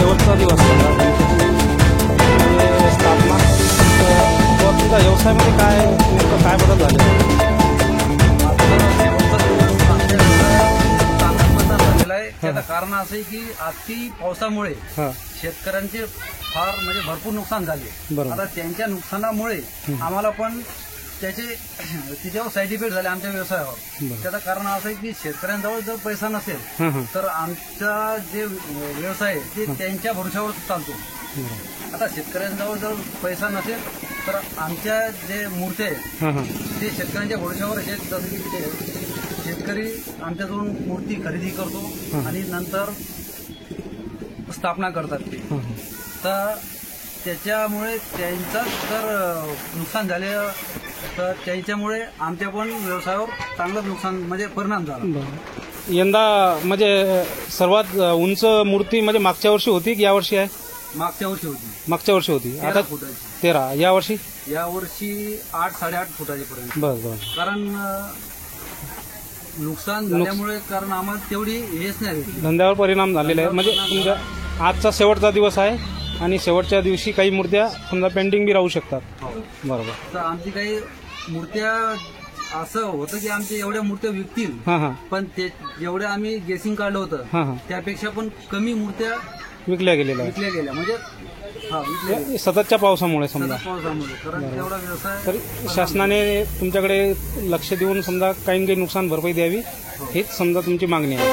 शेवटचा दिवस समजा म्हणजे स्थापना तुमचा व्यवसायामध्ये काय नेमकं काय बदल झाले? त्याचं कारण असं आहे की अति पावसामुळे शेतकऱ्यांचे फार म्हणजे भरपूर नुकसान झाले. आता त्यांच्या नुकसानामुळे आम्हाला पण त्याच्यावर साईड इफेक्ट झाले आमच्या व्यवसायावर. त्याचं कारण असं आहे की शेतकऱ्यांजवळ जर पैसा नसेल तर आमचा जे व्यवसाय आहे ते त्यांच्या भरोशावर चालतो. आता शेतकऱ्यांजवळ जर पैसा नसेल तर आमच्या जे मूर्त्या आहेत ते शेतकऱ्यांच्या भरोशावर आहेत. जसं की शेतकरी आमच्याकडून मूर्ती खरेदी करतो आणि नंतर स्थापना करतात ते. तर त्याच्यामुळे त्यांचं जर नुकसान झालं तर त्यांच्यामुळे आमच्या पण व्यवसायावर चांगलं नुकसान म्हणजे परिणाम झाला. यंदा म्हणजे सर्वात उंच मूर्ती म्हणजे मागच्या वर्षी होती की यावर्षी आहे? मागच्या वर्षी होती. मागच्या वर्षी होती. आता 13. यावर्षी 8 8.5 फुटाची पर्यंत. बरं. कारण नुकसान झाल्यामुळे कारण आम्हाला तेवढी हेच नाही, धंद्यावर परिणाम झालेला आहे. म्हणजे तुमच्या आजचा शेवटचा दिवस आहे आणि शेवटच्या दिवशी काही मूर्त्या समजा पेंडिंग बी राहू शकतात. बरोबर. तर आमची काही मूर्त्या असं होतं की आमच्या एवढ्या मूर्त्या विकतील पण ते जेवढ्या आम्ही गेसिंग काढलं होतं त्यापेक्षा पण कमी मूर्त्या विकल्या गेलेल्या म्हणजे सततच्या पावसामुळे समजा. कारण तेवढा व्यवसाय तर शासनाने तुमच्याकडे लक्ष देऊन समजा काही नुकसान भरपाई द्यावी हीच समजा तुमची मागणी आहे.